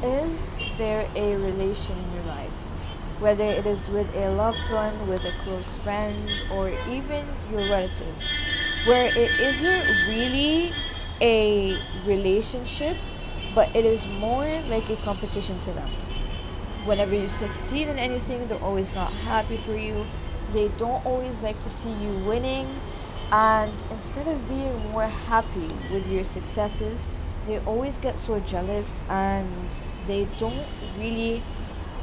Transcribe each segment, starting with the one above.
is there a relation in your life, whether it is with a loved one, with a close friend, or even your relatives, where it isn't really a relationship, but it is more like a competition to them? Whenever you succeed in anything, they're always not happy for you. They don't always like to see you winning. And instead of being more happy with your successes, they always get so jealous and they don't really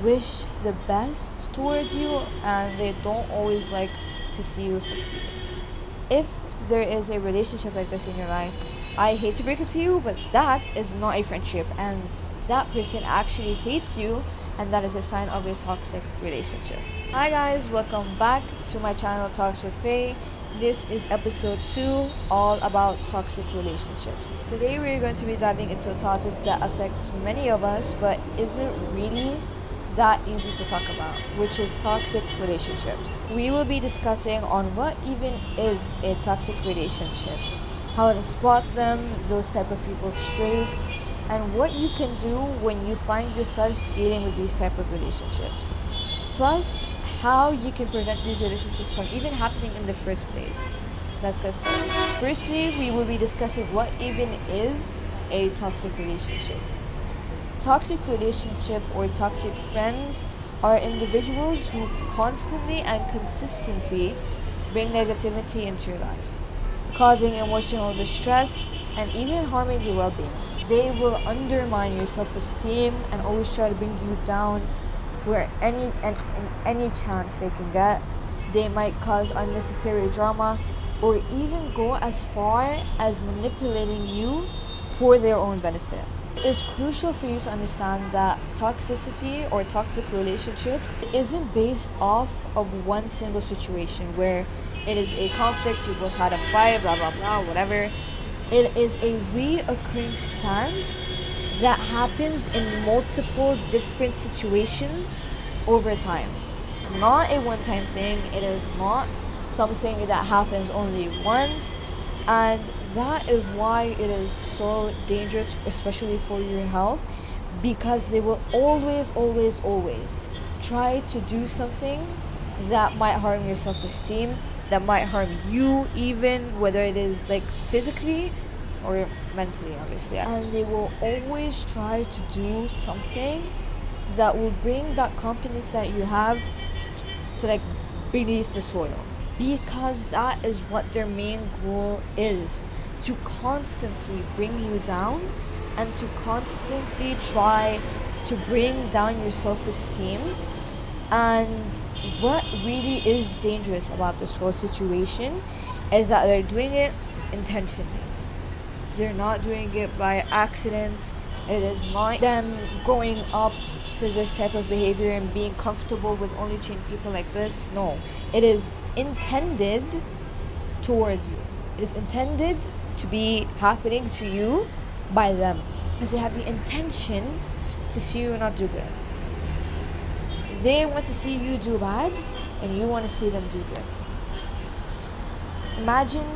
wish the best towards you, and they don't always like to see you succeed. If there is a relationship like this in your life, I hate to break it to you, but that is not a friendship, and that person actually hates you, and that is a sign of a toxic relationship. Hi guys, welcome back to my channel Talks with Faye. This is episode 2, all about toxic relationships. Today we're going to be diving into a topic that affects many of us but isn't really that easy to talk about, which is toxic relationships. We will be discussing on what even is a toxic relationship, how to spot them, those type of people's traits, and what you can do when you find yourself dealing with these type of relationships. Plus, how you can prevent these relationships from even happening in the first place. Let's get started. Firstly, we will be discussing what even is a toxic relationship. Toxic relationship or toxic friends are individuals who constantly and consistently bring negativity into your life, causing emotional distress and even harming your well-being. They will undermine your self-esteem and always try to bring you down for any chance they can get. They might cause unnecessary drama or even go as far as manipulating you for their own benefit. It's crucial for you to understand that toxicity or toxic relationships isn't based off of one single situation where it is a conflict, you both had a fight, blah blah blah, whatever. It is a reoccurring stance that happens in multiple different situations over time. It's not a one-time thing. It is not something that happens only once, and that is why it is so dangerous, especially for your health, because they will always try to do something that might harm your self-esteem, that might harm you, even whether it is like physically or mentally, obviously. And they will always try to do something that will bring that confidence that you have to like beneath the soil, because that is what their main goal is, to constantly bring you down and to constantly try to bring down your self-esteem. And what really is dangerous about this whole situation is that they're doing it intentionally. They're not doing it by accident. It is not them going up to this type of behavior and being comfortable with only treating people like this. No, it is intended towards you. It is intended to be happening to you by them, because they have the intention to see you not do good. They want to see you do bad and you want to see them do good. Imagine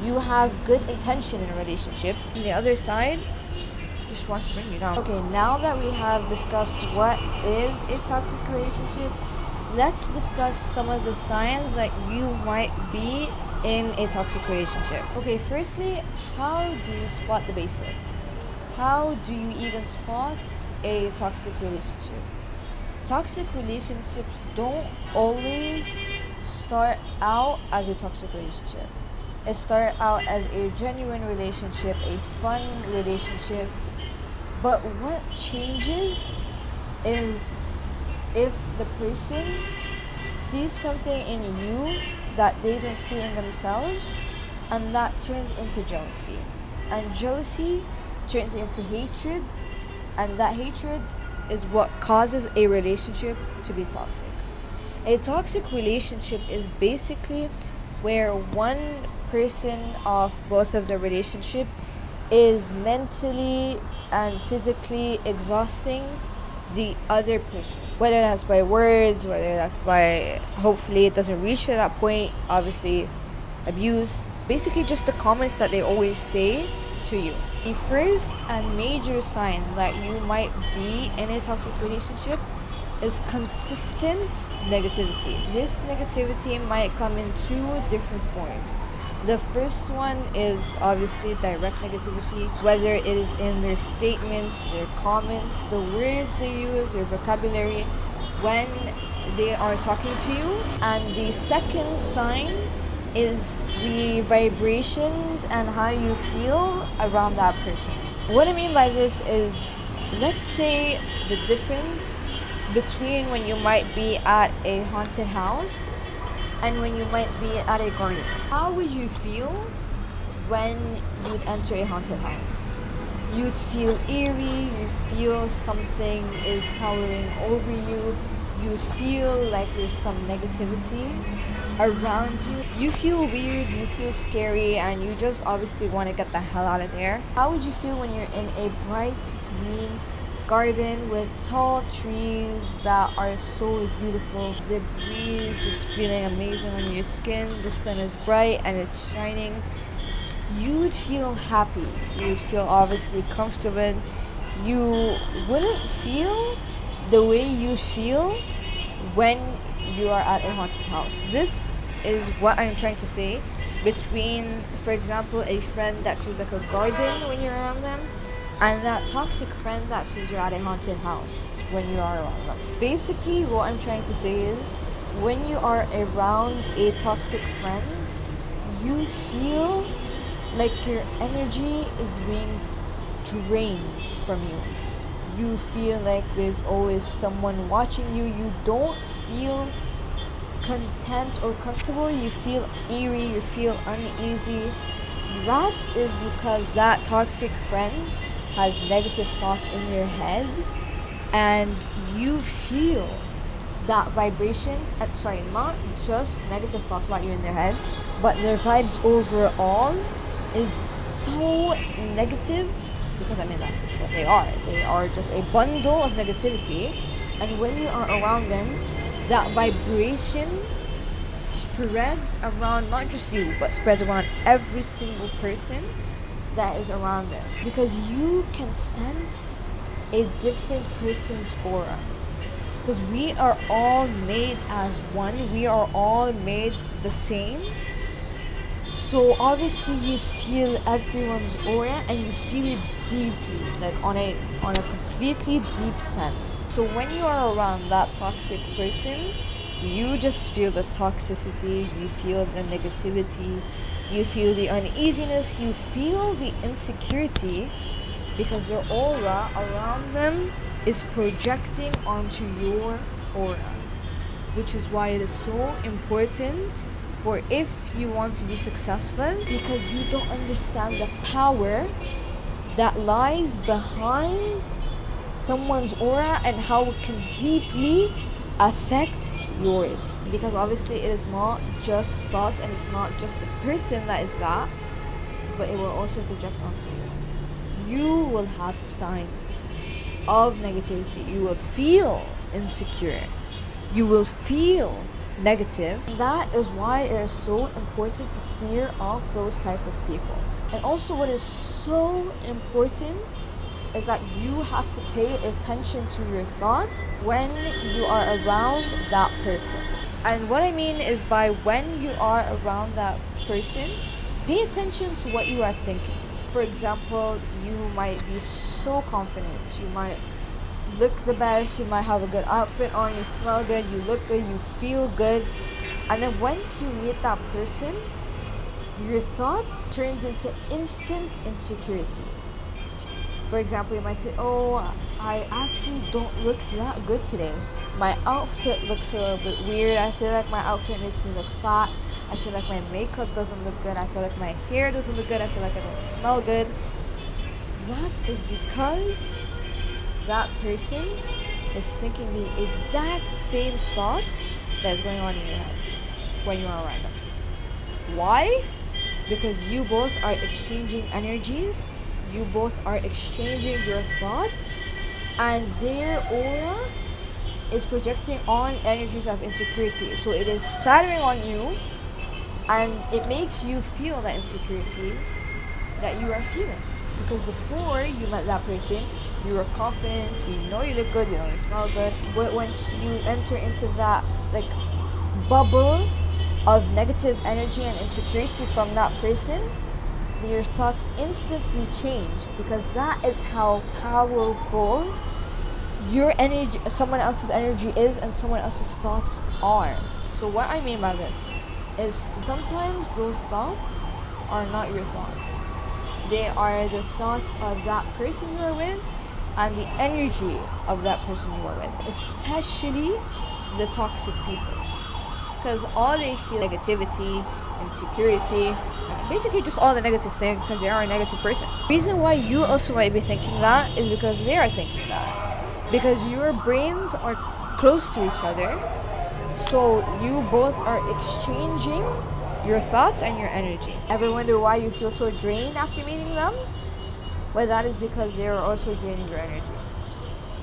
you have good intention in a relationship and the other side just wants to bring you down. Okay, now that we have discussed what is a toxic relationship, let's discuss some of the signs that you might be in a toxic relationship. Okay, firstly, how do you spot the basics? How do you even spot a toxic relationship? Toxic relationships don't always start out as a toxic relationship. It starts out as a genuine relationship, a fun relationship. But what changes is if the person sees something in you that they don't see in themselves, and that turns into jealousy. And jealousy turns into hatred, and that hatred is what causes a relationship to be toxic. A toxic relationship is basically where one person of both of the relationship is mentally and physically exhausting the other person, whether that's by words, whether that's by, hopefully it doesn't reach to that point, obviously abuse, basically just the comments that they always say to you. The first and major sign that you might be in a toxic relationship is consistent negativity. This negativity might come in two different forms. The first one is obviously direct negativity, whether it is in their statements, their comments, the words they use, their vocabulary when they are talking to you. And the second sign is the vibrations and how you feel around that person. What I mean by this is, let's say the difference between when you might be at a haunted house and when you might be at a garden. How would you feel when you'd enter a haunted house? You'd feel eerie, you feel something is towering over you, you feel like there's some negativity around you. You feel weird, you feel scary, and you just obviously want to get the hell out of there. How would you feel when you're in a bright green garden with tall trees that are so beautiful, the breeze just feeling amazing on your skin, the sun is bright and it's shining? You would feel happy, you would feel obviously comfortable. You wouldn't feel the way you feel when you are at a haunted house. This is what I'm trying to say between, for example, a friend that feels like a garden when you're around them and that toxic friend that feels you're at a haunted house when you are around them. Basically, what I'm trying to say is, when you are around a toxic friend, you feel like your energy is being drained from you. You feel like there's always someone watching you. You don't feel content or comfortable. You feel eerie, you feel uneasy. That is because that toxic friend has negative thoughts in your head, and you feel that vibration. Not just negative thoughts about you in their head, but their vibes overall is so negative, because that's just what they are. They are just a bundle of negativity, and when you are around them, that vibration spreads around not just you, but spreads around every single person that is around them, because you can sense a different person's aura, because we are all made as one, we are all made the same. So obviously you feel everyone's aura, and you feel it deeply, like on a completely deep sense. So when you are around that toxic person, you just feel the toxicity, you feel the negativity, you feel the uneasiness, you feel the insecurity, because their aura around them is projecting onto your aura, which is why it is so important for, if you want to be successful, because you don't understand the power that lies behind someone's aura and how it can deeply affect yours. Because obviously it is not just thoughts, and it's not just the person that is that, but it will also project onto you. You will have signs of negativity. You will feel insecure. You will feel negative. That is why it is so important to steer off those type of people. And also, what is so important is that you have to pay attention to your thoughts when you are around that person. And what I mean is, by when you are around that person, pay attention to what you are thinking. For example, you might be so confident, you might look the best, you might have a good outfit on, you smell good, you look good, you feel good, and then once you meet that person, your thoughts turns into instant insecurity. For example, you might say, oh, I actually don't look that good today. My outfit looks a little bit weird. I feel like my outfit makes me look fat. I feel like my makeup doesn't look good. I feel like my hair doesn't look good. I feel like I don't smell good. That is because that person is thinking the exact same thought that is going on in your head when you are around them. Why? Because you both are exchanging energies, you both are exchanging your thoughts, and their aura is projecting on energies of insecurity. So it is plattering on you, and it makes you feel that insecurity that you are feeling. Because before you met that person, you were confident, you know you look good, you know you smell good. But once you enter into that like bubble of negative energy and insecurity from that person, your thoughts instantly change, because that is how powerful your energy, someone else's energy is, and someone else's thoughts are. So what I mean by this is sometimes those thoughts are not your thoughts. They are the thoughts of that person you are with and the energy of that person you are with, especially the toxic people. Because all they feel negativity, insecurity, and basically just all the negative things, because they are a negative person. The reason why you also might be thinking that is because they are thinking that. Because your brains are close to each other, so you both are exchanging your thoughts and your energy. Ever wonder why you feel so drained after meeting them? Well, that is because they are also draining your energy.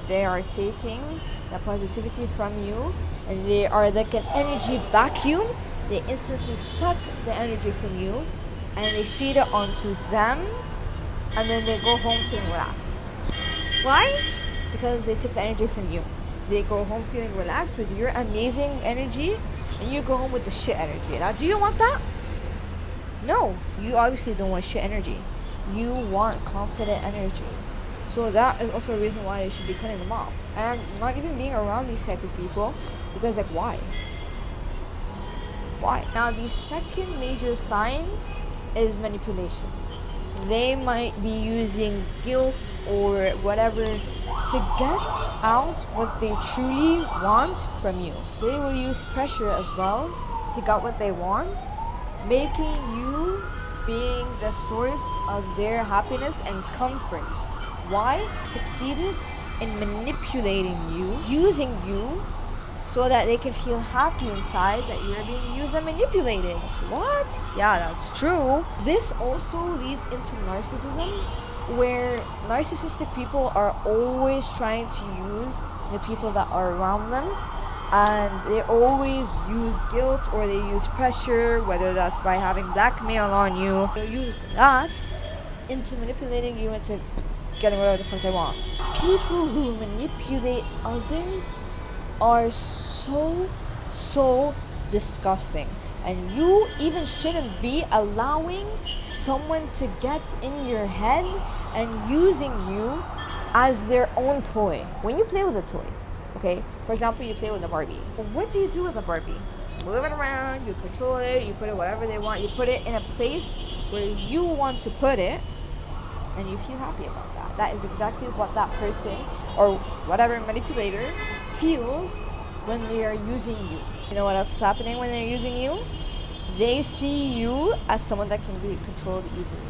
They are taking the positivity from you, and they are like an energy vacuum. They instantly suck the energy from you and they feed it onto them, and then they go home feeling relaxed. Why? Because they took the energy from you. They go home feeling relaxed with your amazing energy, and you go home with the shit energy. Now, do you want that? No, you obviously don't want shit energy. You want confident energy. So that is also a reason why you should be cutting them off and not even being around these type of people, because like why? Now the second major sign is manipulation. They might be using guilt or whatever to get out what they truly want from you. They will use pressure as well to get what they want, making you being the source of their happiness and comfort. Why? Succeeded in manipulating you, using you, so that they can feel happy inside that you're being used and manipulated. What? Yeah, that's true. This also leads into narcissism, where narcissistic people are always trying to use the people that are around them, and they always use guilt or they use pressure, whether that's by having blackmail on you. They'll use that into manipulating you into getting whatever the fuck they want. People who manipulate others are so disgusting, and you even shouldn't be allowing someone to get in your head and using you as their own toy. When you play with a toy, okay, for example, you play with a Barbie, what do you do with a Barbie? Move it around, you control it, you put it whatever they want, you put it in a place where you want to put it, and you feel happy about that. That is exactly what that person or whatever manipulator feels when they are using you. You know what else is happening when they're using you? They see you as someone that can be controlled easily,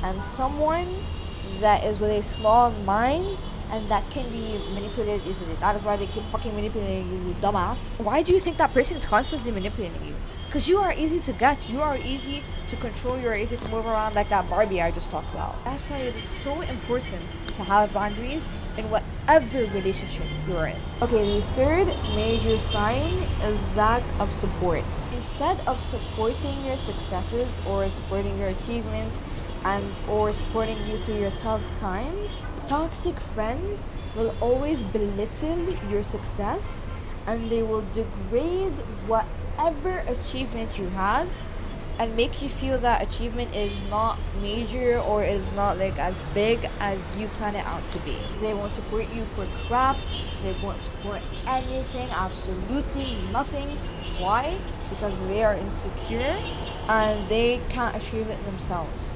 and someone that is with a small mind and that can be manipulated easily. That is why they keep fucking manipulating you, you dumbass. Why do you think that person is constantly manipulating you? Because you are easy to get, you are easy to control, you are easy to move around, like that Barbie I just talked about. That's why it is so important to have boundaries in whatever relationship you're in. Okay, the third major sign is lack of support. Instead of supporting your successes or supporting your achievements or supporting you through your tough times, toxic friends will always belittle your success, and they will degrade whatever achievement you have and make you feel that achievement is not major or is not like as big as you plan it out to be. They won't support you for crap. They won't support anything, absolutely nothing. Why? Because they are insecure and they can't achieve it themselves.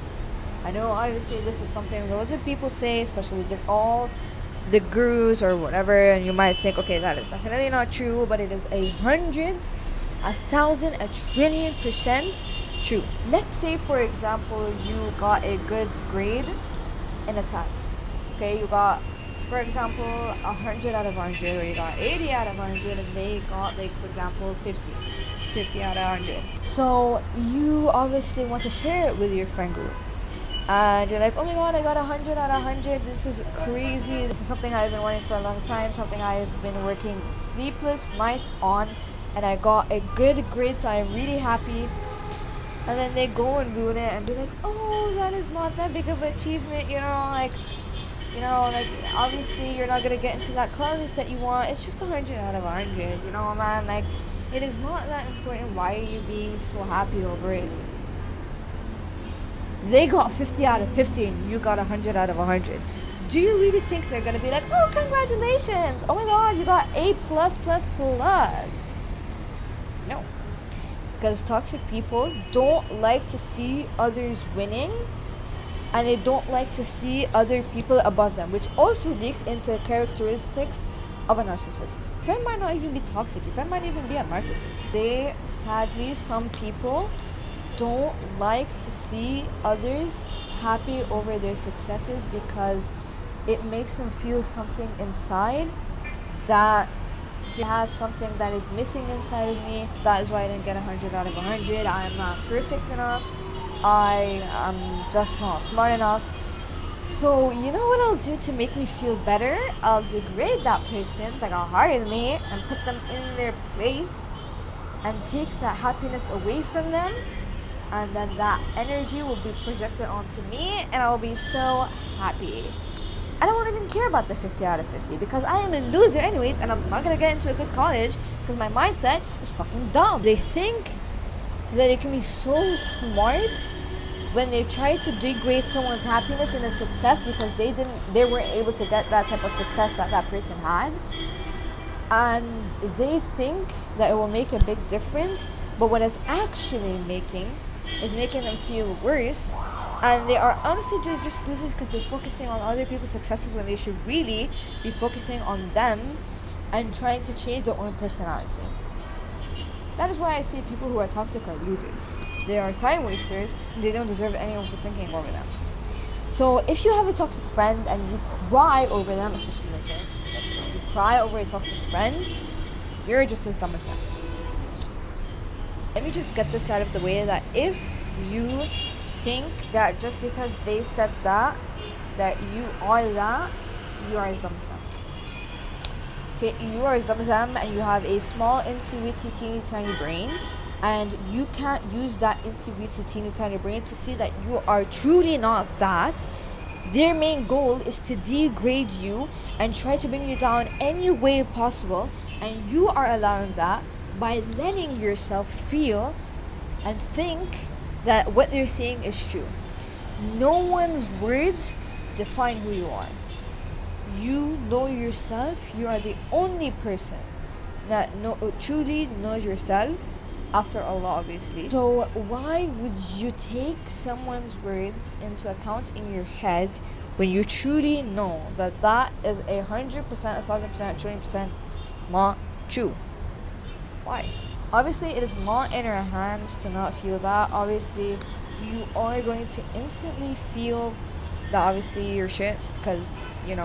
I know obviously this is something loads of people say, especially all the gurus or whatever, and you might think, okay, that is definitely not true, but it is 100, 1,000, 1,000,000,000% true. Let's say, for example, you got a good grade in a test. Okay, you got, for example, 100 out of 100, or you got 80 out of 100, and they got, like, for example, 50 out of 100. So you obviously want to share it with your friend group. And you're like, oh my god, I got 100 out of 100. This is crazy. This is something I've been wanting for a long time, something I've been working sleepless nights on, and I got a good grade, so I'm really happy. And then they go and ruin it and be like, oh, that is not that big of an achievement, like obviously you're not gonna get into that college that you want. It's just 100 out of 100, man. Like, it is not that important. Why are you being so happy over it? They got 50 out of 50 and you got 100 out of 100. Do you really think they're gonna be like, oh, congratulations, oh my god, you got A plus plus plus? No. Because toxic people don't like to see others winning, and they don't like to see other people above them, which also leaks into characteristics of a narcissist. Your friend might not even be toxic. Your friend might even be a narcissist. Sadly, some people don't like to see others happy over their successes because it makes them feel something inside that you have something that is missing inside of me. That is why I didn't get 100 out of 100. I am not perfect enough. I am just not smart enough. So you know what I'll do to make me feel better? I'll degrade that person that got higher than me and put them in their place and take that happiness away from them, and then that energy will be projected onto me and I'll be so happy. I don't even care about the 50 out of 50 because I am a loser anyways, and I'm not gonna get into a good college because my mindset is fucking dumb. They think that they can be so smart when they try to degrade someone's happiness and a success because they weren't able to get that type of success that person had, and they think that it will make a big difference, but what it's actually making is making them feel worse. And they are honestly just losers because they're focusing on other people's successes when they should really be focusing on them and trying to change their own personality. That is why I say people who are toxic are losers. They are time wasters. They don't deserve anyone for thinking over them. So if you have a toxic friend and you cry over them, especially like you cry over a toxic friend, you're just as dumb as them. Let me just get this out of the way, that if you think that just because they said that you are that, you are as dumb as them. Okay, you are as dumb as them, and you have a small, intuitive, teeny tiny brain, and you can't use that intuitive, teeny tiny brain to see that you are truly not that. Their main goal is to degrade you and try to bring you down any way possible, and you are allowing that by letting yourself feel and think that what they're saying is true. No one's words define who you are. You know yourself. You are the only person that truly knows yourself, after Allah, obviously. So why would you take someone's words into account in your head when you truly know that that is 100%, 1,000%, trillion% not true? Why? Obviously, it is not in our hands to not feel that. Obviously, you are going to instantly feel that obviously you're shit, because,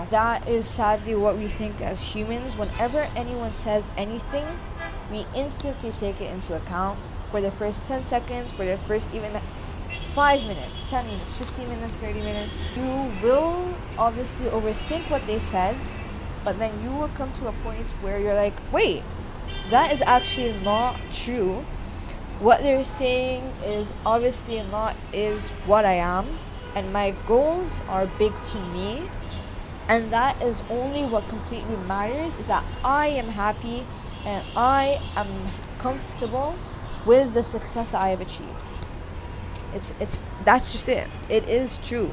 that is sadly what we think as humans. Whenever anyone says anything, we instantly take it into account for the first 10 seconds, for the first even 5 minutes, 10 minutes, 15 minutes, 30 minutes. You will obviously overthink what they said, but then you will come to a point where you're like, wait, that is actually not true. What they're saying is obviously not is what I am, and my goals are big to me, and that is only what completely matters, is that I am happy and I am comfortable with the success that I have achieved. It's that's just it. It is true.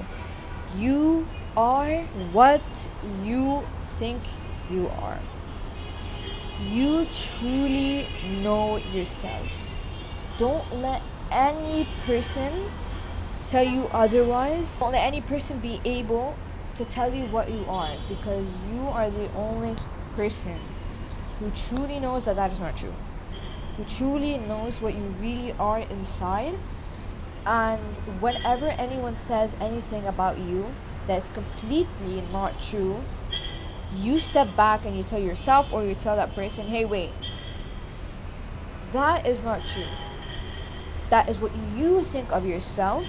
You are what you think you are. You truly know yourself. Don't let any person tell you otherwise. Don't let any person be able to tell you what you are, because you are the only person who truly knows that is not true. Who truly knows what you really are inside. And whenever anyone says anything about you that is completely not true, you step back and you tell yourself, or you tell that person, hey, wait, that is not true. That is what you think of yourself,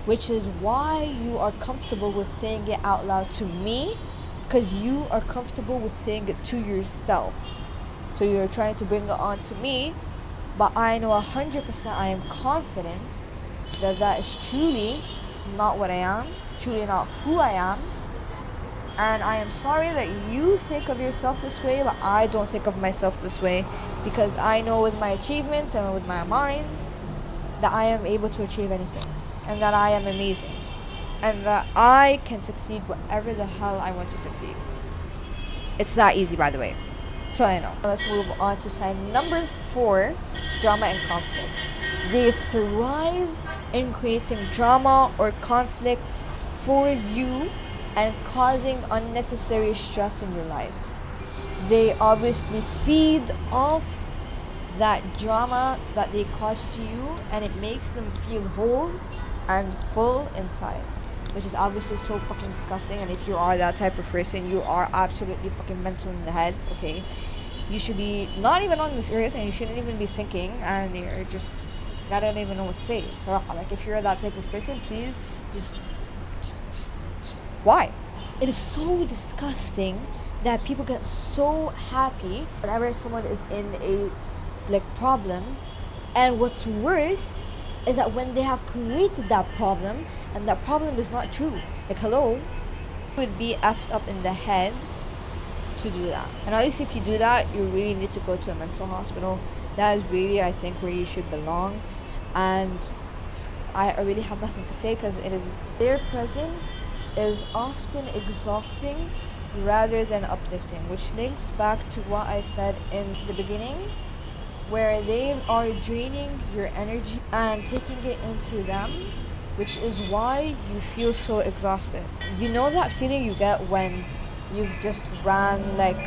which is why you are comfortable with saying it out loud to me, because you are comfortable with saying it to yourself. So you're trying to bring it on to me But I know 100%, I am confident that that is truly not what I am, truly not who I am. And I am sorry that you think of yourself this way, but I don't think of myself this way, because I know with my achievements and with my mind that I am able to achieve anything, and that I am amazing, and that I can succeed whatever the hell I want to succeed. It's that easy, by the way. So I know. Let's move on to sign number 4, drama and conflict. They thrive in creating drama or conflicts for you and causing unnecessary stress in your life. They obviously feed off that drama that they cause to you, and it makes them feel whole and full inside, which is obviously so fucking disgusting. And if you are that type of person, you are absolutely fucking mental in the head, okay? You should be not even on this earth, and you shouldn't even be thinking, and you're just, I don't even know what to say. So like, if you're that type of person, please just why? It is so disgusting that people get so happy whenever someone is in a problem. And what's worse is that when they have created that problem and that problem is not true, like, hello, you would be effed up in the head to do that. And obviously if you do that, you really need to go to a mental hospital. That is really, I think, where you should belong. And I really have nothing to say, because it is, their presence is often exhausting rather than uplifting, which links back to what I said in the beginning, where they are draining your energy and taking it into them, which is why you feel so exhausted. You know that feeling you get when you've just ran like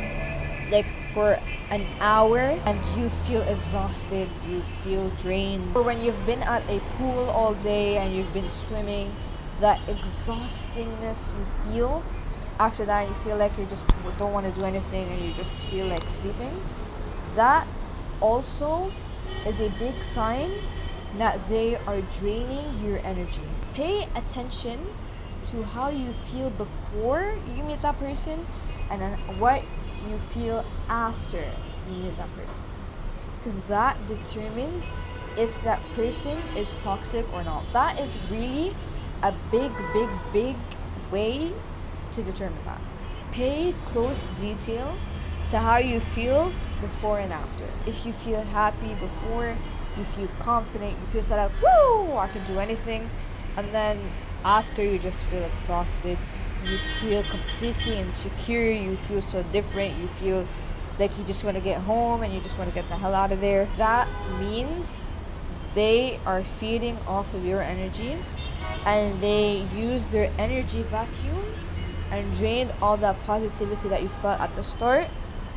for an hour and you feel exhausted, you feel drained, or when you've been at a pool all day and you've been swimming, that exhaustingness you feel after that, and you feel like you just don't want to do anything and you just feel like sleeping. That also is a big sign that they are draining your energy. Pay attention to how you feel before you meet that person, and then what you feel after you meet that person, because that determines if that person is toxic or not. That is really a big way to determine that. Pay close detail to how you feel before and after. If you feel happy before, you feel confident, you feel so like, woo, I can do anything, and then after you just feel exhausted, you feel completely insecure, you feel so different, you feel like you just want to get home and you just want to get the hell out of there. That means they are feeding off of your energy, and they use their energy vacuum and drained all that positivity that you felt at the start,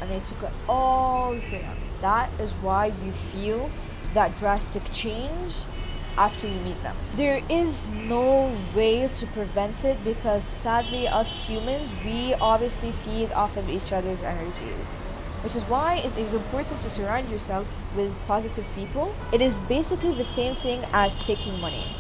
and they took it all for you. That is why you feel that drastic change after you meet them. There is no way to prevent it, because sadly us humans, we obviously feed off of each other's energies, which is why it is important to surround yourself with positive people. It is basically the same thing as taking money.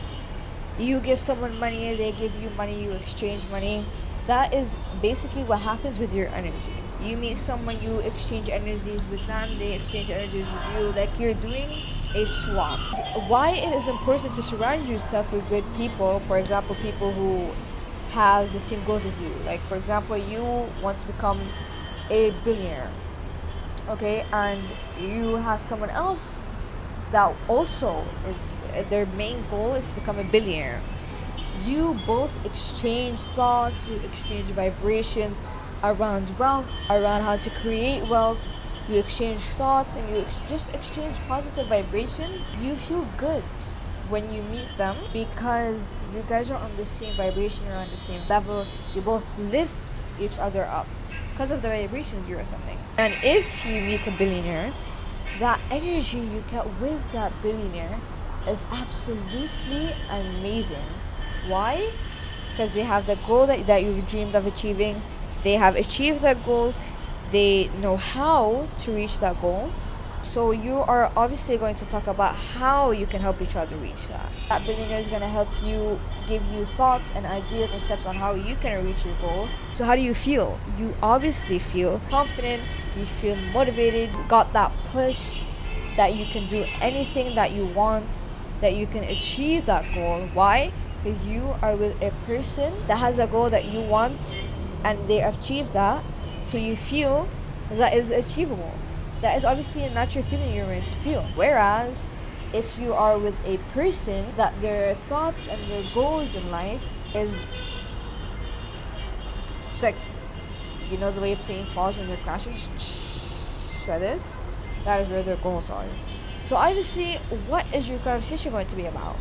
You give someone money, they give you money, you exchange money. That is basically what happens with your energy. You meet someone, you exchange energies with them, they exchange energies with you, like you're doing a swap. Why it is important to surround yourself with good people, for example, people who have the same goals as you. Like, for example, you want to become a billionaire, okay, and you have someone else that also is, their main goal is to become a billionaire. You both exchange thoughts, you exchange vibrations around wealth, around how to create wealth. You exchange thoughts and you just exchange positive vibrations. You feel good when you meet them, because you guys are on the same vibration, you're on the same level. You both lift each other up because of the vibrations you're ascending. And if you meet a billionaire, that energy you get with that billionaire is absolutely amazing. Why? Because they have the goal that you've dreamed of achieving. They have achieved that goal. They know how to reach that goal. So you are obviously going to talk about how you can help each other reach that. That billionaire is going to help you, give you thoughts and ideas and steps on how you can reach your goal. So how do you feel? You obviously feel confident, you feel motivated, got that push, that you can do anything that you want, that you can achieve that goal. Why? Because you are with a person that has a goal that you want and they achieved that, so you feel that is achievable. That is obviously a natural feeling you're going to feel. Whereas if you are with a person that their thoughts and their goals in life is just like, you know, the way a plane falls when they're crashing, this, that is where their goals are. So obviously, what is your conversation going to be about?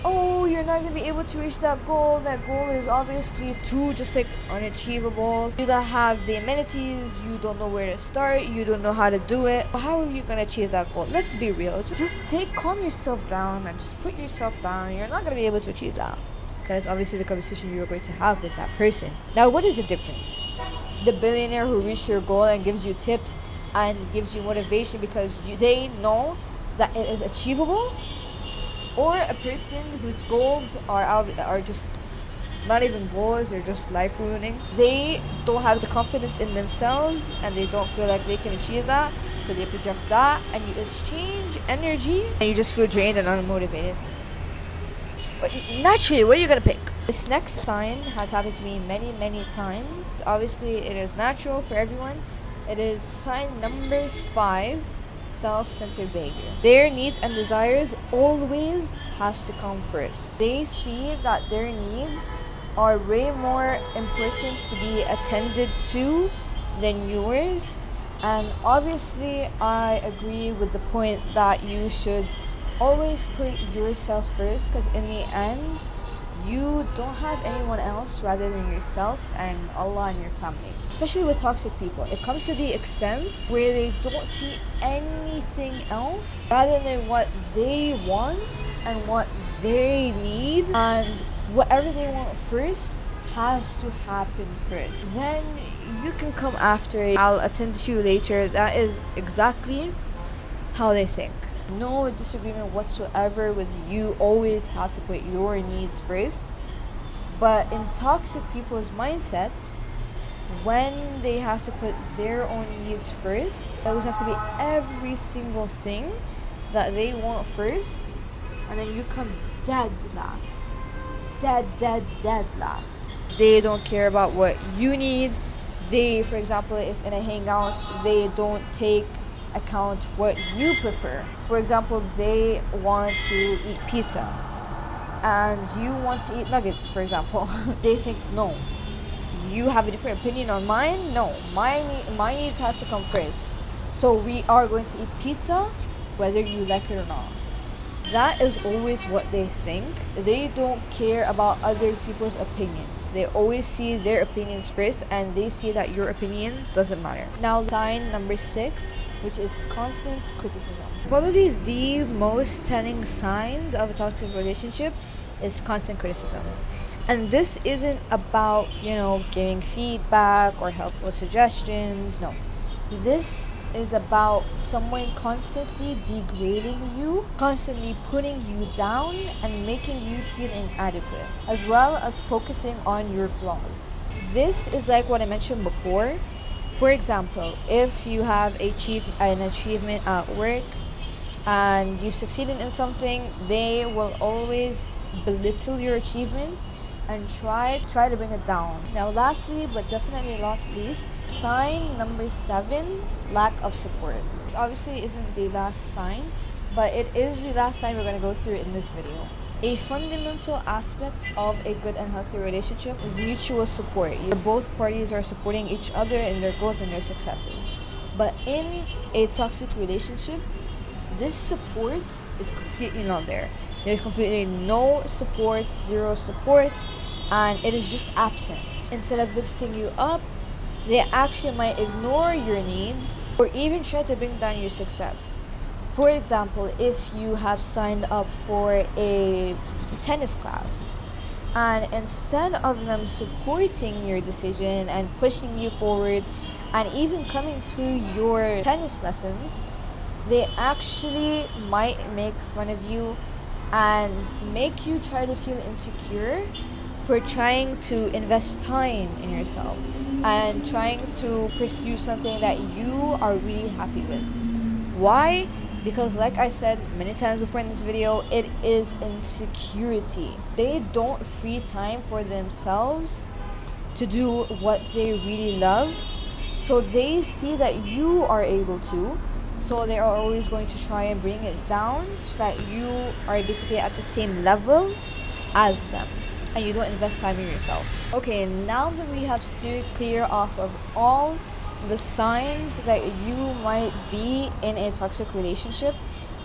Oh, you're not going to be able to reach that goal. That goal is obviously too just like unachievable. You don't have the amenities. You don't know where to start. You don't know how to do it. How are you going to achieve that goal? Let's be real. Just calm yourself down and just put yourself down. You're not going to be able to achieve that. That is obviously the conversation you're going to have with that person. Now, what is the difference? The billionaire who reached your goal and gives you tips and gives you motivation because they know that it is achievable, or a person whose goals are just not even goals, they're just life ruining. They don't have the confidence in themselves and they don't feel like they can achieve that, so they project that, and you exchange energy and you just feel drained and unmotivated. But naturally, what are you gonna pick? This next sign has happened to me many times. Obviously, it is natural for everyone. It is sign number 5, self-centered behavior. Their needs and desires always has to come first. They see that their needs are way more important to be attended to than yours. And obviously, I agree with the point that you should always put yourself first, because in the end, you don't have anyone else rather than yourself and Allah and your family. Especially with toxic people, it comes to the extent where they don't see anything else rather than what they want and what they need, and whatever they want first has to happen first. Then you can come after it. I'll attend to you later. That is exactly how they think. No disagreement whatsoever with you always have to put your needs first. But in toxic people's mindsets, when they have to put their own needs first, it always have to be every single thing that they want first, and then you come dead last. Dead last. They don't care about what you need. They, for example, if in a hangout, they don't take account what you prefer. For example, they want to eat pizza and you want to eat nuggets, for example. They think, no, you have a different opinion on mine. No, my needs has to come first. So we are going to eat pizza whether you like it or not. That is always what they think. They don't care about other people's opinions. They always see their opinions first, and they see that your opinion doesn't matter. Now, sign number 6, which is constant criticism. Probably the most telling signs of a toxic relationship is constant criticism. And this isn't about, giving feedback or helpful suggestions. No. This is about someone constantly degrading you, constantly putting you down and making you feel inadequate, as well as focusing on your flaws. This is like what I mentioned before. For example, if you have achieved an achievement at work and you've succeeded in something, they will always belittle your achievement and try to bring it down. Now, lastly, but definitely not least, sign number 7, lack of support. This obviously isn't the last sign, but it is the last sign we're going to go through in this video. A fundamental aspect of a good and healthy relationship is mutual support. Both parties are supporting each other in their goals and their successes. But in a toxic relationship, this support is completely not there. There's completely no support, zero support, and it is just absent. Instead of lifting you up, they actually might ignore your needs or even try to bring down your success. For example, if you have signed up for a tennis class, and instead of them supporting your decision and pushing you forward and even coming to your tennis lessons, they actually might make fun of you and make you try to feel insecure for trying to invest time in yourself and trying to pursue something that you are really happy with. Why? Because like I said many times before in this video, it is insecurity. They don't free time for themselves to do what they really love. So they see that you are able to, so they are always going to try and bring it down so that you are basically at the same level as them and you don't invest time in yourself. Okay, now that we have steered clear off of all the signs that you might be in a toxic relationship,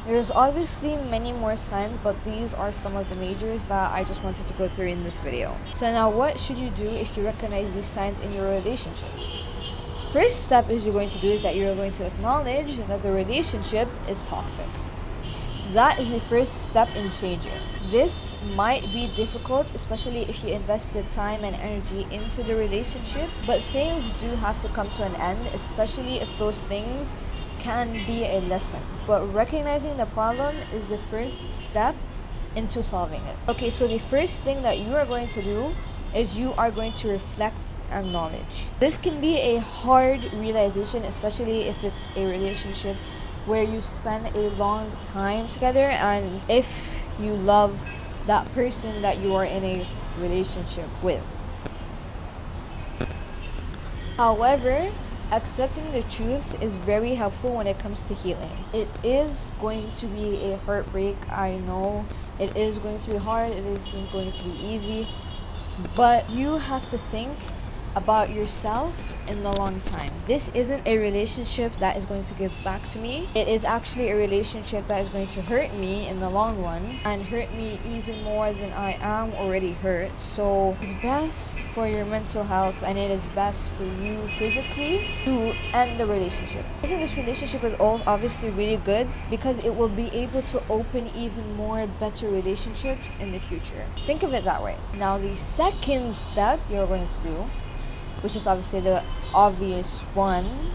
there's obviously many more signs, but these are some of the majors that I just wanted to go through in this video. So now what should you do if you recognize these signs in your relationship? First step is you're going to do is that you're going to acknowledge that the relationship is toxic. That is the first step in changing. This might be difficult, especially if you invested time and energy into the relationship, but things do have to come to an end, especially if those things can be a lesson. But recognizing the problem is the first step into solving it. Okay, so the first thing that you are going to do is you are going to reflect and acknowledge. This can be a hard realization, especially if it's a relationship where you spend a long time together and if you love that person that you are in a relationship with. However, accepting the truth is very helpful when it comes to healing. It is going to be a heartbreak, I know. It is going to be hard, it isn't going to be easy, but you have to think about yourself in the long time. This isn't a relationship that is going to give back to me. It is actually a relationship that is going to hurt me in the long run and hurt me even more than I am already hurt. So it's best for your mental health and it is best for you physically to end the relationship. I think this relationship is obviously really good because it will be able to open even more better relationships in the future. Think of it that way. Now the second step you're going to do, which is obviously the obvious one,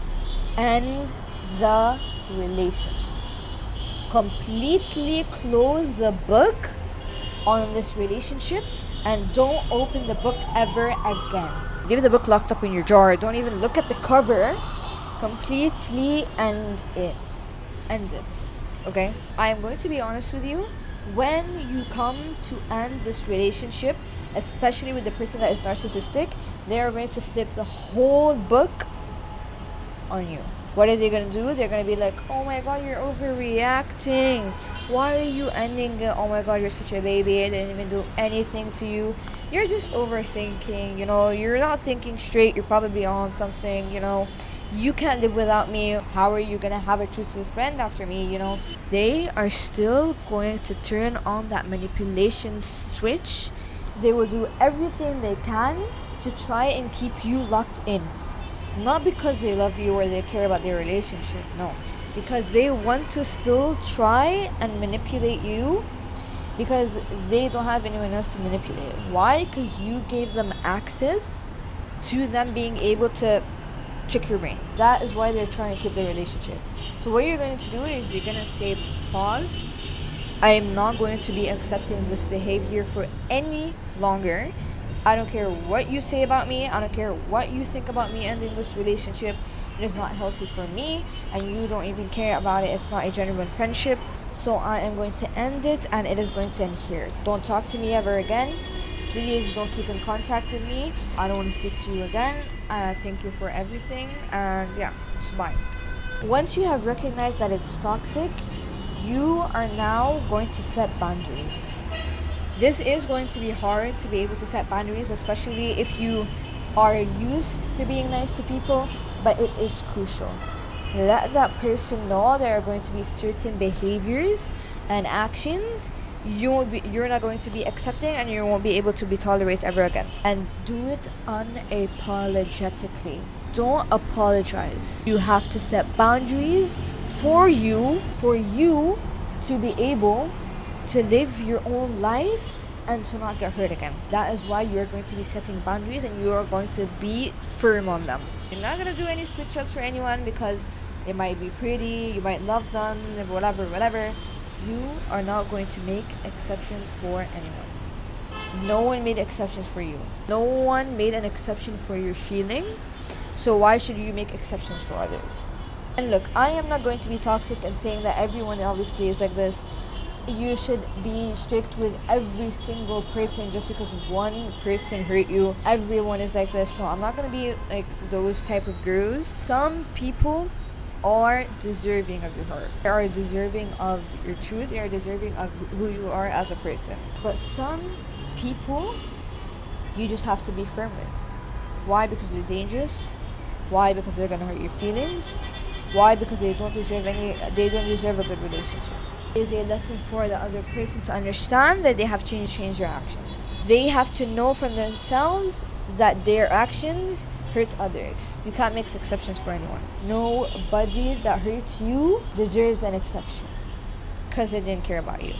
end the relationship. Completely close the book on this relationship and don't open the book ever again. Leave the book locked up in your drawer. Don't even look at the cover. Completely end it. End it. Okay? I am going to be honest with you. When you come to end this relationship, especially with the person that is narcissistic, they are going to flip the whole book on you. What are they going to do? They're going to be like, oh my god, you're overreacting. Why are you ending it? Oh my god, you're such a baby. I didn't even do anything to you. You're just overthinking, you're not thinking straight. You're probably on something, You can't live without me. How are you going to have a truthful friend after me, They are still going to turn on that manipulation switch. They will do everything they can to try and keep you locked in. Not because they love you or they care about their relationship, no. Because they want to still try and manipulate you because they don't have anyone else to manipulate. Why? Because you gave them access to them being able to trick your brain. That is why they're trying to keep the relationship. So what you're going to do is you're going to say, pause. I am not going to be accepting this behavior for any longer. I don't care what you say about me. I don't care what you think about me ending this relationship. It is not healthy for me and you don't even care about it. It's not a genuine friendship. So I am going to end it and it is going to end here. Don't talk to me ever again. Please don't keep in contact with me. I don't want to speak to you again. Thank you for everything. And yeah, just bye. Once you have recognized that it's toxic, you are now going to set boundaries. This is going to be hard to be able to set boundaries, especially if you are used to being nice to people, but it is crucial. Let that person know there are going to be certain behaviors and actions you're not going to be accepting and you won't be able to be tolerated ever again. And do it unapologetically. Don't apologize. You have to set boundaries for you to be able to live your own life and to not get hurt again. That is why you're going to be setting boundaries and you are going to be firm on them. You're not going to do any switch ups for anyone because they might be pretty, you might love them, whatever. You are not going to make exceptions for anyone. No one made exceptions for you. No one made an exception for your feeling. So why should you make exceptions for others? And look, I am not going to be toxic and saying that everyone obviously is like this. You should be strict with every single person just because one person hurt you. Everyone is like this. No, I'm not going to be like those type of gurus. Some people are deserving of your heart. They are deserving of your truth. They are deserving of who you are as a person. But some people, you just have to be firm with. Why? Because they're dangerous. Why? Because they're going to hurt your feelings. Why? Because they don't deserve a good relationship. It is a lesson for the other person to understand that they have to change their actions. They have to know from themselves that their actions hurt others. You can't make exceptions for anyone. Nobody that hurts you deserves an exception because they didn't care about you.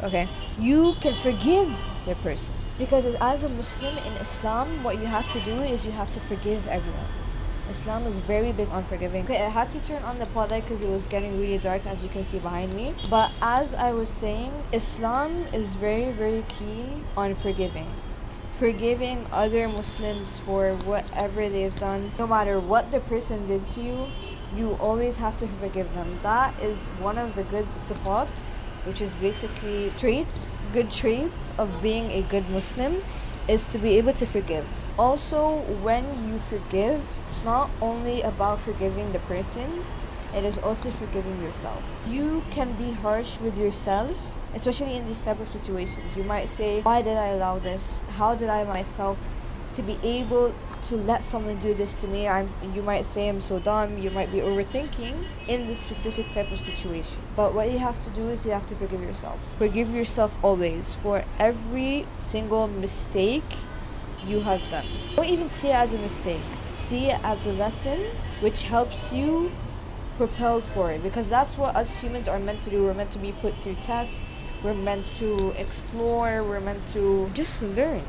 Okay? You can forgive the person because as a Muslim in Islam, what you have to do is you have to forgive everyone. Islam is very big on forgiving. Okay, I had to turn on the spotlight because it was getting really dark, as you can see behind me. But as I was saying, Islam is very, very keen on forgiving. Forgiving other Muslims for whatever they've done. No matter what the person did to you, you always have to forgive them. That is one of the good sifat, which is basically good traits of being a good Muslim, is to be able to forgive. Also, when you forgive, it's not only about forgiving the person, it is also forgiving yourself. You can be harsh with yourself, especially in these type of situations. You might say, why did I allow this? How did I myself to be able to let someone do this to me? You might say I'm so dumb. You might be overthinking in this specific type of situation. But what you have to do is you have to forgive yourself. Forgive yourself always for every single mistake you have done. Don't even see it as a mistake. See it as a lesson which helps you propel forward, because that's what us humans are meant to do. We're meant to be put through tests. We're meant to explore. We're meant to just learn.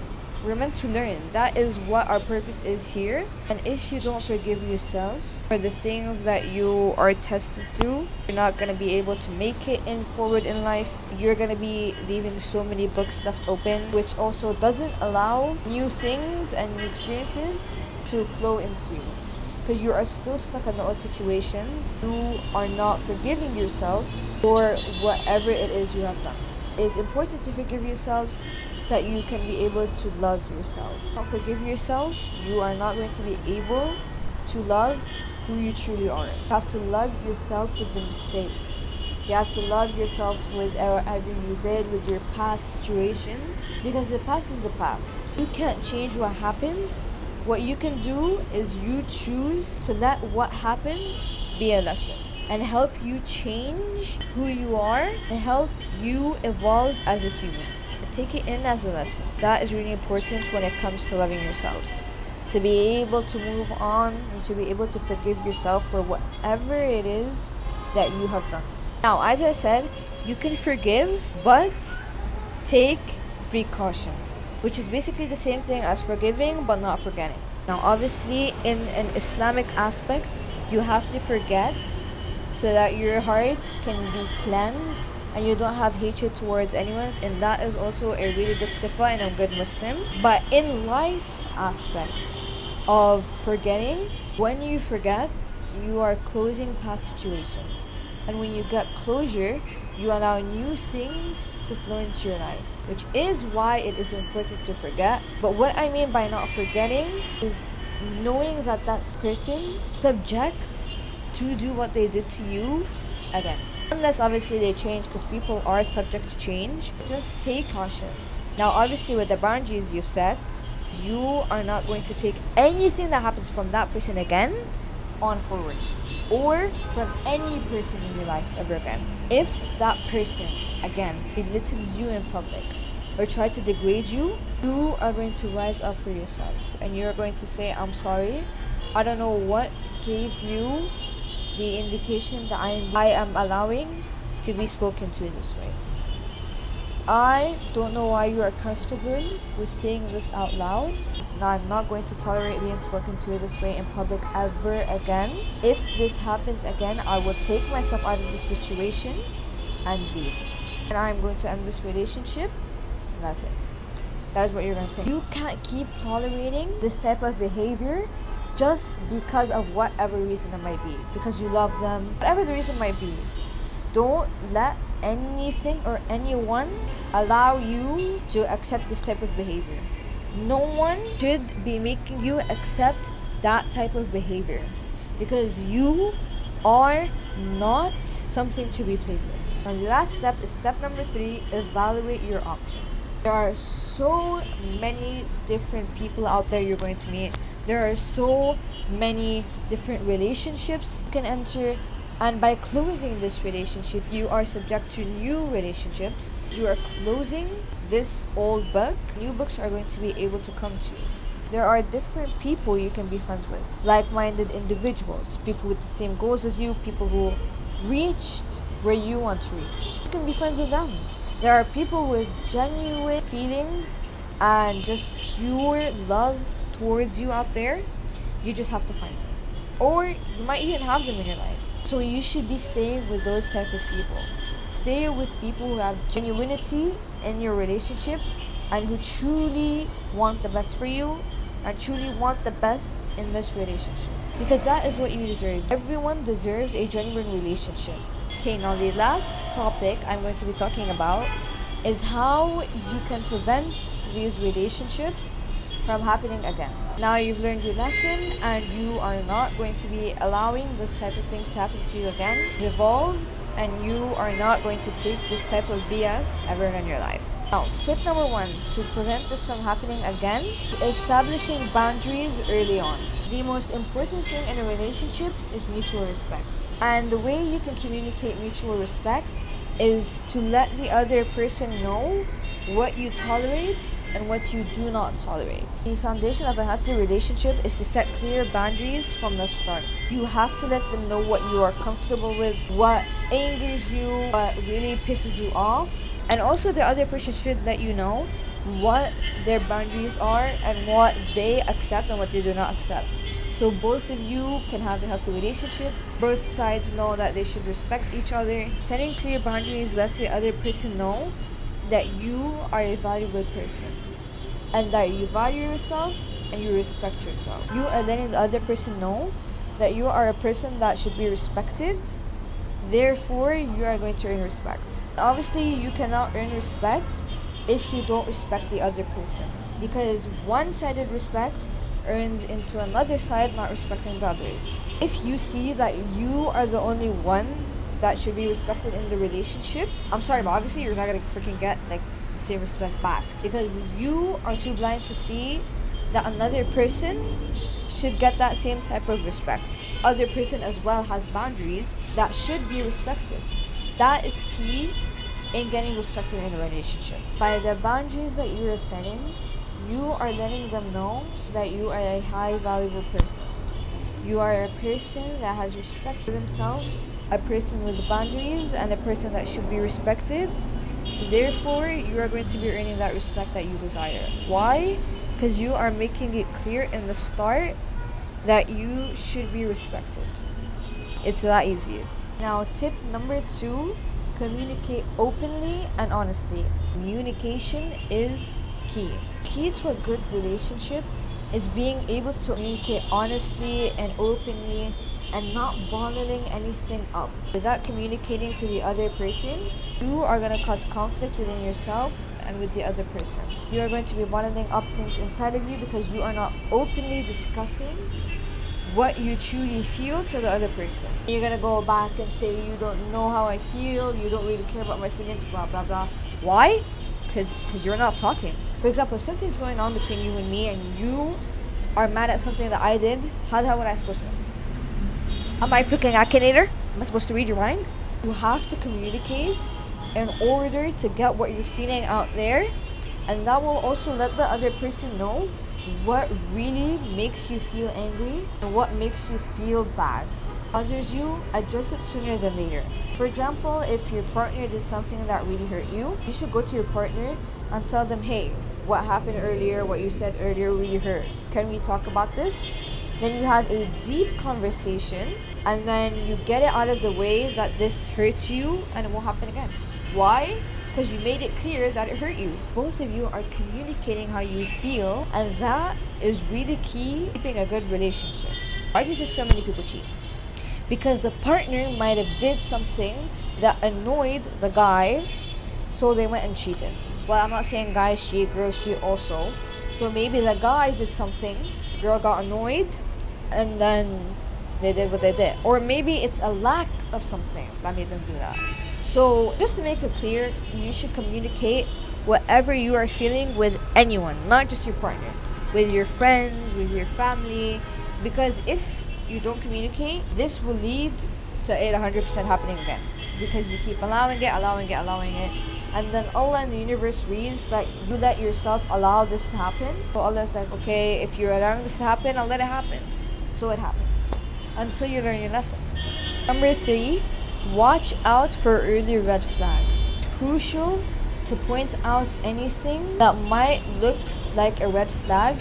We're meant to learn. That is what our purpose is here. And if you don't forgive yourself for the things that you are tested through, you're not going to be able to make it forward in life. You're going to be leaving so many books left open, which also doesn't allow new things and new experiences to flow into you, because you are still stuck in those situations. You are not forgiving yourself for whatever it is you have done. It's important to forgive yourself so that you can be able to love yourself. If you don't forgive yourself, you are not going to be able to love who you truly are. You have to love yourself with the mistakes. You have to love yourself with everything you did, with your past situations, because the past is the past. You can't change what happened. What you can do is you choose to let what happened be a lesson and help you change who you are and help you evolve as a human. Take it in as a lesson. That is really important when it comes to loving yourself. To be able to move on and to be able to forgive yourself for whatever it is that you have done. Now, as I said, you can forgive, but take precaution, which is basically the same thing as forgiving but not forgetting. Now, obviously, in an Islamic aspect, you have to forget so that your heart can be cleansed and you don't have hatred towards anyone, and that is also a really good sifa and a good Muslim. But in life aspect of forgetting, when you forget, you are closing past situations, and when you get closure, you allow new things to flow into your life, which is why it is important to forget. But what I mean by not forgetting is knowing that that person is subject to do what they did to you again. Unless obviously they change, because people are subject to change. Just take cautions. Now obviously with the boundaries you've set, you are not going to take anything that happens from that person again on forward, or from any person in your life ever again. If that person again belittles you in public or try to degrade you, you are going to rise up for yourself and you're going to say, I'm sorry, I don't know what gave you the indication that I am allowing to be spoken to this way. I don't know why you are comfortable with saying this out loud. Now, I'm not going to tolerate being spoken to this way in public ever again. If this happens again, I will take myself out of this situation and leave. And I'm going to end this relationship, and that's it. That's what you're going to say. You can't keep tolerating this type of behavior just because of whatever reason it might be, because you love them, whatever the reason might be. Don't let anything or anyone allow you to accept this type of behavior. No one should be making you accept that type of behavior, because you are not something to be played with. And the last step is step number 3, evaluate your options. There are so many different people out there you're going to meet. There are so many different relationships you can enter. And by closing this relationship, you are subject to new relationships. You are closing this old book. New books are going to be able to come to you. There are different people you can be friends with. Like-minded individuals, people with the same goals as you, people who reached where you want to reach. You can be friends with them. There are people with genuine feelings and just pure love towards you out there. You just have to find them. Or you might even have them in your life. So you should be staying with those type of people. Stay with people who have genuinity in your relationship and who truly want the best for you and truly want the best in this relationship. Because that is what you deserve. Everyone deserves a genuine relationship. Okay, now the last topic I'm going to be talking about is how you can prevent these relationships from happening again. Now you've learned your lesson and you are not going to be allowing this type of things to happen to you again. You've evolved and you are not going to take this type of BS ever in your life. Now, tip number 1 to prevent this from happening again, establishing boundaries early on. The most important thing in a relationship is mutual respect. And the way you can communicate mutual respect is to let the other person know what you tolerate and what you do not tolerate. The foundation of a healthy relationship is to set clear boundaries from the start. You have to let them know what you are comfortable with, what angers you, what really pisses you off. And also the other person should let you know what their boundaries are and what they accept and what they do not accept. So both of you can have a healthy relationship. Both sides know that they should respect each other. Setting clear boundaries lets the other person know that you are a valuable person and that you value yourself and you respect yourself. You are letting the other person know that you are a person that should be respected. Therefore, you are going to earn respect. Obviously, you cannot earn respect if you don't respect the other person, because one-sided respect earns into another side not respecting the others. If you see that you are the only one that should be respected in the relationship, I'm sorry, but obviously you're not gonna freaking get the same respect back, because you are too blind to see that another person should get that same type of respect. Other person as well has boundaries that should be respected. That is key in getting respected in a relationship. By the boundaries that you are setting, you are letting them know that you are a high valuable person. You are a person that has respect for themselves, a person with boundaries, and a person that should be respected. Therefore, you are going to be earning that respect that you desire. Why? Because you are making it clear in the start that you should be respected. It's that easy. Now, tip number 2, communicate openly and honestly. Communication is key. Key to a good relationship is being able to communicate honestly and openly and not bottling anything up. Without communicating to the other person, you are going to cause conflict within yourself and with the other person. You are going to be bottling up things inside of you because you are not openly discussing what you truly feel to the other person. You're going to go back and say, you don't know how I feel, you don't really care about my feelings, blah, blah, blah. Why? Because you're not talking. For example, if something's going on between you and me and you are mad at something that I did, how the hell would I supposed to know? Am I freaking Akinator? Am I supposed to read your mind? You have to communicate in order to get what you're feeling out there, and that will also let the other person know what really makes you feel angry and what makes you feel bad. Bothers you, address it sooner than later. For example, if your partner did something that really hurt you, you should go to your partner and tell them, hey, what happened earlier, what you said earlier really hurt. Can we talk about this? Then you have a deep conversation and then you get it out of the way that this hurts you and it won't happen again. Why? because you made it clear that it hurt you. Both of you are communicating how you feel, and that is really key to keeping a good relationship. Why do you think so many people cheat? Because the partner might have did something that annoyed the guy, so they went and cheated. Well, I'm not saying guys cheat, girls cheat also. So maybe the guy did something, girl got annoyed, and then they did what they did. Or maybe it's a lack of something that made them do that. So just to make it clear, you should communicate whatever you are feeling with anyone, not just your partner, with your friends, with your family. Because if you don't communicate, this will lead to it 100% happening again. Because you keep allowing it. And then Allah and the universe reads that you let yourself allow this to happen. So Allah's like, okay, if you're allowing this to happen, I'll let it happen. So it happens. Until you learn your lesson. Number 3, watch out for early red flags. It's crucial to point out anything that might look like a red flag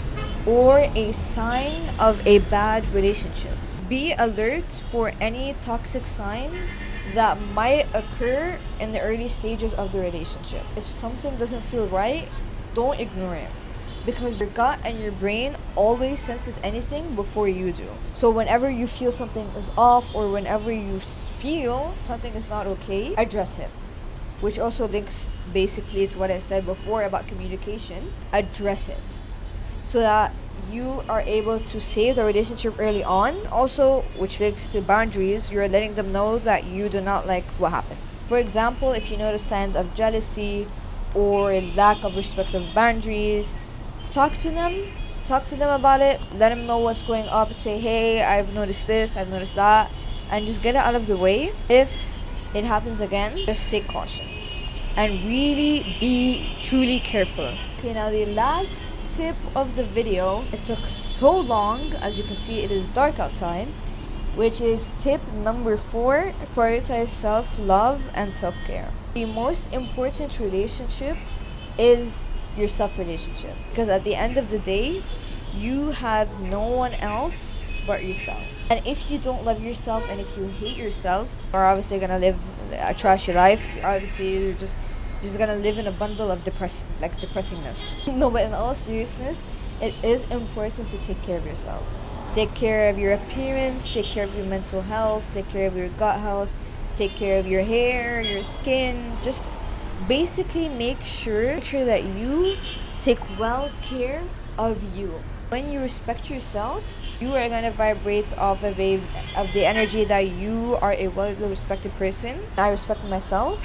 or a sign of a bad relationship. Be alert for any toxic signs that might occur in the early stages of the relationship. If something doesn't feel right, don't ignore it, because your gut and your brain always senses anything before you do. So whenever you feel something is off, or whenever you feel something is not okay, address it. Which also links basically to what I said before about communication. Address it so that you are able to save the relationship early on. Also, which links to boundaries, you're letting them know that you do not like what happened. For example, if you notice signs of jealousy or lack of respect of boundaries, talk to them about it. Let them know what's going up. Say, hey, I've noticed this, I've noticed that, and just get it out of the way. If it happens again, just take caution and really be truly careful. Okay, now the last tip of the video, it took so long, as you can see it is dark outside, which is tip number 4, prioritize self-love and self-care. The most important relationship is your self-relationship, because at the end of the day, you have no one else but yourself. And if you don't love yourself, and if you hate yourself, you're obviously gonna live a trashy life. Obviously you're just gonna live in a bundle of depressingness. No, but in all seriousness, it is important to take care of yourself. Take care of your appearance, take care of your mental health, take care of your gut health, take care of your hair, your skin. Just basically make sure that you take well care of you. When you respect yourself, you are gonna vibrate off of the energy that you are a well-respected person. I respect myself,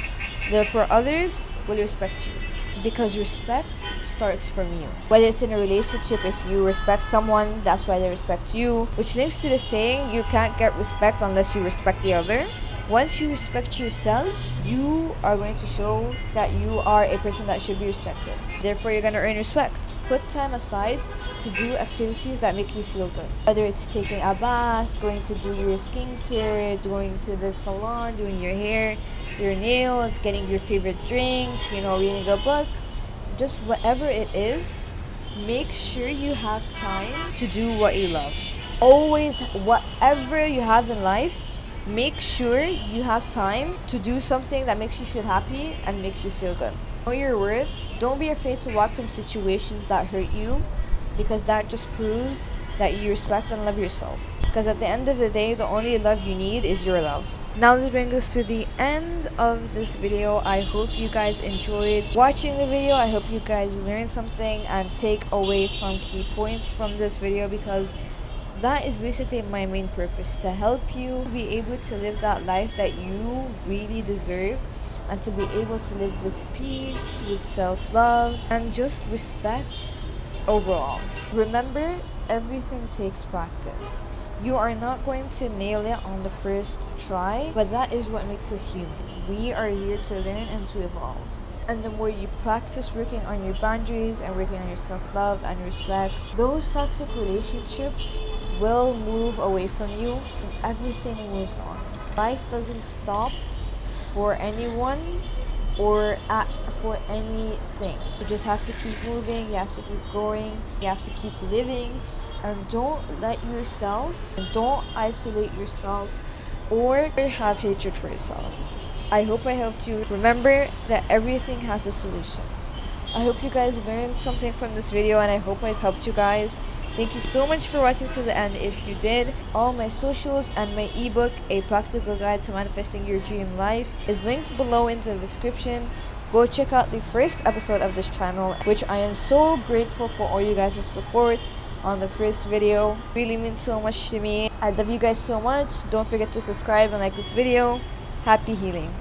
therefore others will respect you, because respect starts from you. Whether it's in a relationship, if you respect someone, that's why they respect you, which links to the saying, you can't get respect unless you respect the other. Once you respect yourself, you are going to show that you are a person that should be respected. Therefore, you're going to earn respect. Put time aside to do activities that make you feel good. Whether it's taking a bath, going to do your skincare, going to the salon, doing your hair, your nails, getting your favorite drink, reading a book. Just whatever it is, make sure you have time to do what you love. Always, whatever you have in life, make sure you have time to do something that makes you feel happy and makes you feel good. Know your worth. Don't be afraid to walk from situations that hurt you, because that just proves that you respect and love yourself. Because at the end of the day, the only love you need is your love. Now this brings us to the end of this video. I hope you guys enjoyed watching the video. I hope you guys learned something and take away some key points from this video, because that is basically my main purpose, to help you be able to live that life that you really deserve, and to be able to live with peace, with self-love, and just respect overall. Remember, everything takes practice. You are not going to nail it on the first try, but that is what makes us human. We are here to learn and to evolve. And the more you practice working on your boundaries and working on your self-love and respect, those toxic relationships will move away from you, and everything moves on. Life doesn't stop for anyone or for anything. You just have to keep moving, you have to keep growing, you have to keep living, and don't isolate yourself or have hatred for yourself. I hope I helped you. Remember that everything has a solution. I hope you guys learned something from this video, and I hope I've helped you guys. Thank you so much for watching to the end. If you did, all my socials and my ebook, A Practical Guide to Manifesting Your Dream Life, is linked below in the description. Go check out the first episode of this channel, which I am so grateful for all you guys' support on the first video. Really means so much to me. I love you guys so much. Don't forget to subscribe and like this video. Happy healing.